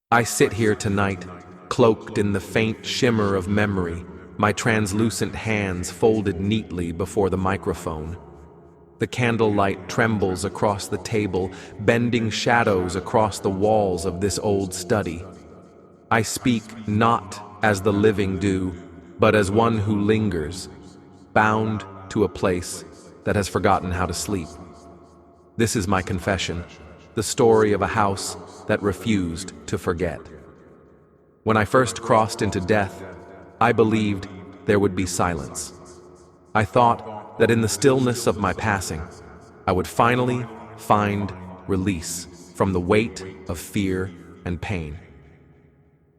I sit here tonight, cloaked in the faint shimmer of memory, my translucent hands folded neatly before the microphone. The candlelight trembles across the table, bending shadows across the walls of this old study. I speak not as the living do, but as one who lingers, bound to a place that has forgotten how to sleep. This is my confession, the story of a house that refused to forget. When I first crossed into death, I believed there would be silence. I thought that in the stillness of my passing, I would finally find release from the weight of fear and pain.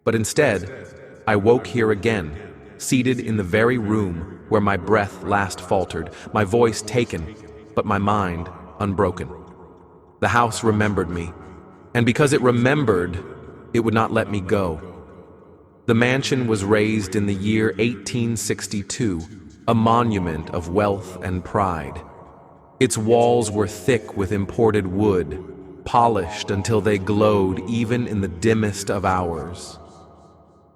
But instead, I woke here again, seated in the very room where my breath last faltered, my voice taken, but my mind unbroken. The house remembered me, and because it remembered, it would not let me go. The mansion was raised in the year 1862, a monument of wealth and pride. Its walls were thick with imported wood, polished until they glowed even in the dimmest of hours.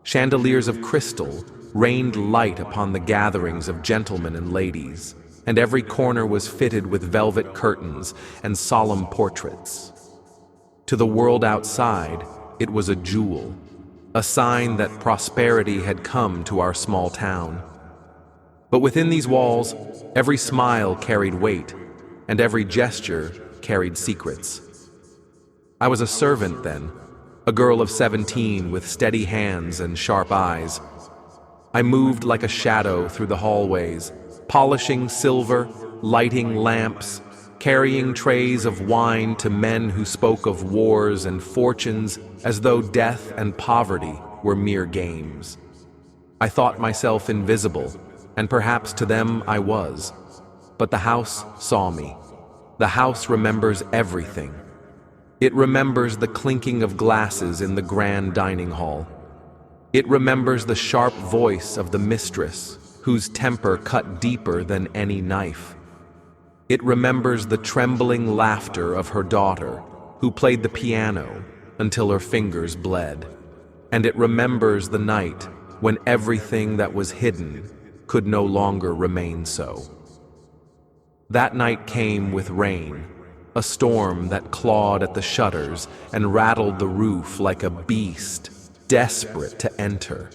Chandeliers of crystal rained light upon the gatherings of gentlemen and ladies, and every corner was fitted with velvet curtains and solemn portraits. To the world outside, it was a jewel, a sign that prosperity had come to our small town. But within these walls, every smile carried weight, and every gesture carried secrets. I was a servant then, a girl of 17 with steady hands and sharp eyes. I moved like a shadow through the hallways, polishing silver, lighting lamps, carrying trays of wine to men who spoke of wars and fortunes as though death and poverty were mere games. I thought myself invisible, and perhaps to them I was. But the house saw me. The house remembers everything. It remembers the clinking of glasses in the grand dining hall. It remembers the sharp voice of the mistress, whose temper cut deeper than any knife. It remembers the trembling laughter of her daughter, who played the piano until her fingers bled. And it remembers the night when everything that was hidden could no longer remain so. That night came with rain, a storm that clawed at the shutters and rattled the roof like a beast, desperate to enter.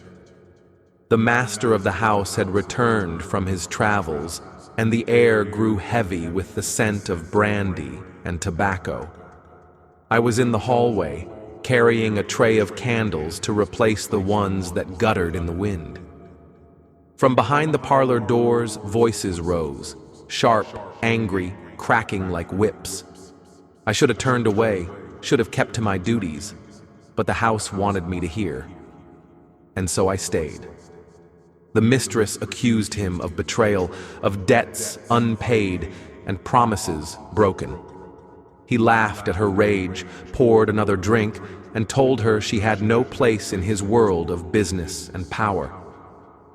The master of the house had returned from his travels, and the air grew heavy with the scent of brandy and tobacco. I was in the hallway, carrying a tray of candles to replace the ones that guttered in the wind. From behind the parlor doors, voices rose, sharp, angry, cracking like whips. I should have turned away, should have kept to my duties, but the house wanted me to hear. And so I stayed. The mistress accused him of betrayal, of debts unpaid, and promises broken. He laughed at her rage, poured another drink, and told her she had no place in his world of business and power.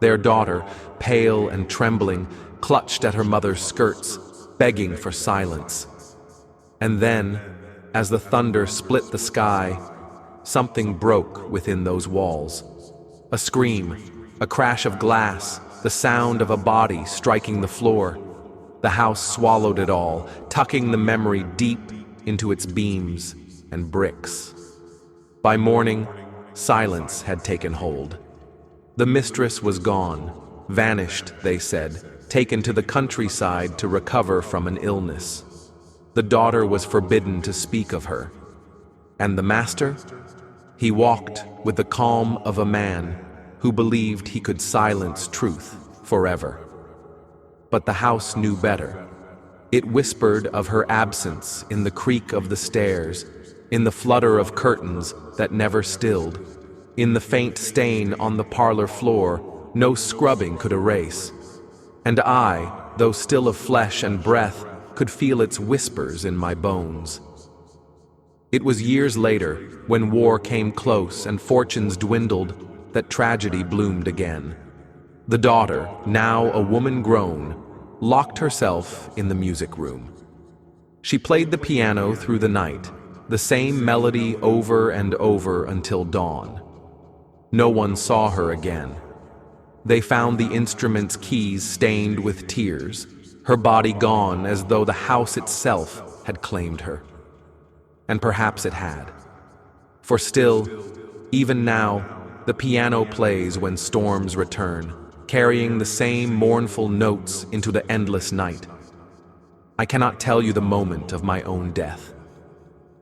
Their daughter, pale and trembling, clutched at her mother's skirts, begging for silence. And then, as the thunder split the sky, something broke within those walls. A scream, a crash of glass, the sound of a body striking the floor. The house swallowed it all, tucking the memory deep into its beams and bricks. By morning, silence had taken hold. The mistress was gone, vanished, they said, taken to the countryside to recover from an illness. The daughter was forbidden to speak of her. And the master? He walked with the calm of a man who believed he could silence truth forever. But the house knew better. It whispered of her absence in the creak of the stairs, in the flutter of curtains that never stilled, in the faint stain on the parlor floor no scrubbing could erase. And I, though still of flesh and breath, could feel its whispers in my bones. It was years later, when war came close and fortunes dwindled, that tragedy bloomed again. The daughter, now a woman grown, locked herself in the music room. She played the piano through the night, the same melody over and over until dawn. No one saw her again. They found the instrument's keys stained with tears, her body gone as though the house itself had claimed her. And perhaps it had. For still, even now, the piano plays when storms return, carrying the same mournful notes into the endless night. I cannot tell you the moment of my own death.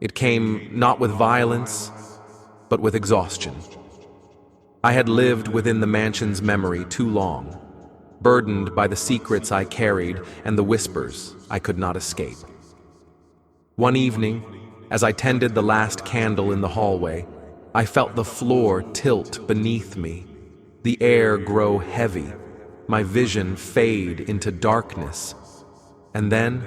It came not with violence, but with exhaustion. I had lived within the mansion's memory too long, burdened by the secrets I carried and the whispers I could not escape. One evening, as I tended the last candle in the hallway, I felt the floor tilt beneath me, the air grow heavy, my vision fade into darkness. And then,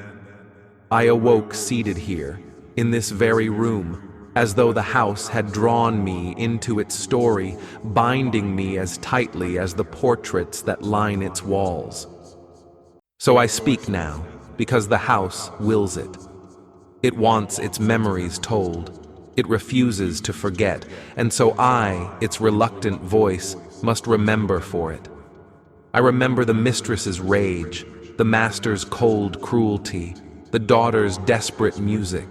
I awoke seated here, in this very room, as though the house had drawn me into its story, binding me as tightly as the portraits that line its walls. So I speak now, because the house wills it. It wants its memories told. It refuses to forget, and so I, its reluctant voice, must remember for it. I remember the mistress's rage, the master's cold cruelty, the daughter's desperate music.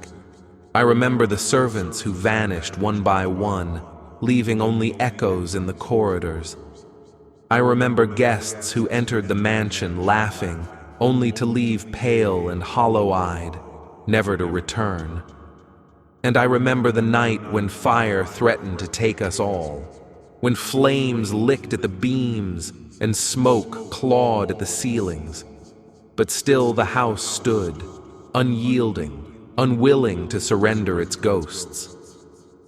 I remember the servants who vanished one by one, leaving only echoes in the corridors. I remember guests who entered the mansion laughing, only to leave pale and hollow-eyed, never to return. And I remember the night when fire threatened to take us all, when flames licked at the beams and smoke clawed at the ceilings. But still the house stood, unyielding, unwilling to surrender its ghosts.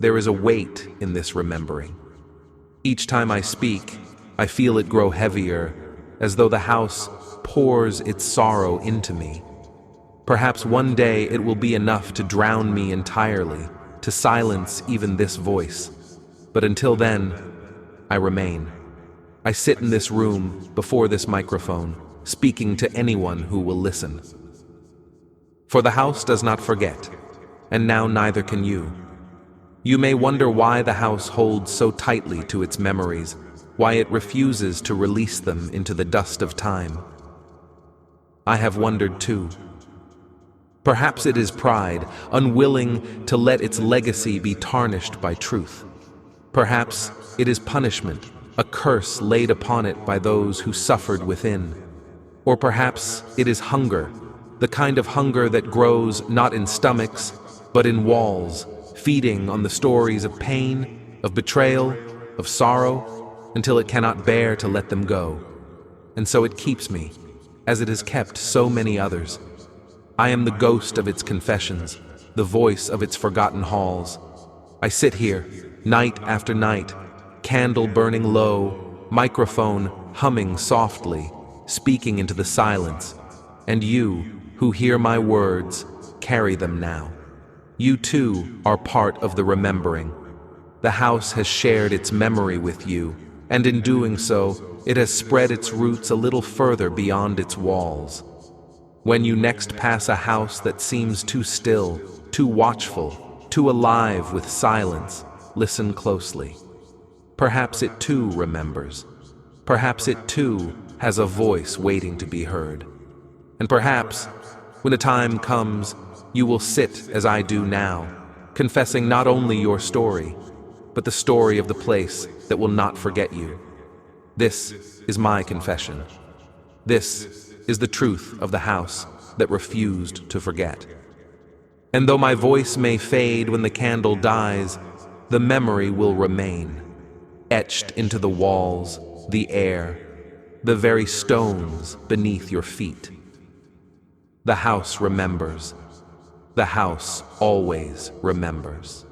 There is a weight in this remembering. Each time I speak, I feel it grow heavier, as though the house pours its sorrow into me. Perhaps one day it will be enough to drown me entirely, to silence even this voice. But until then, I remain. I sit in this room, before this microphone, speaking to anyone who will listen. For the house does not forget, and now neither can you. You may wonder why the house holds so tightly to its memories, why it refuses to release them into the dust of time. I have wondered too. Perhaps it is pride, unwilling to let its legacy be tarnished by truth. Perhaps it is punishment, a curse laid upon it by those who suffered within. Or perhaps it is hunger, the kind of hunger that grows not in stomachs, but in walls, feeding on the stories of pain, of betrayal, of sorrow, until it cannot bear to let them go. And so it keeps me, as it has kept so many others. I am the ghost of its confessions, the voice of its forgotten halls. I sit here, night after night, candle burning low, microphone humming softly, speaking into the silence. And you, who hear my words, carry them now. You too are part of the remembering. The house has shared its memory with you, and in doing so, it has spread its roots a little further beyond its walls. When you next pass a house that seems too still, too watchful, too alive with silence, listen closely. Perhaps it too remembers. Perhaps it too has a voice waiting to be heard. And perhaps, when a time comes, you will sit as I do now, confessing not only your story, but the story of the place that will not forget you. This is my confession. This is the truth of the house that refused to forget. And though my voice may fade when the candle dies, the memory will remain, etched into the walls, the air, the very stones beneath your feet. The house remembers. The house always remembers.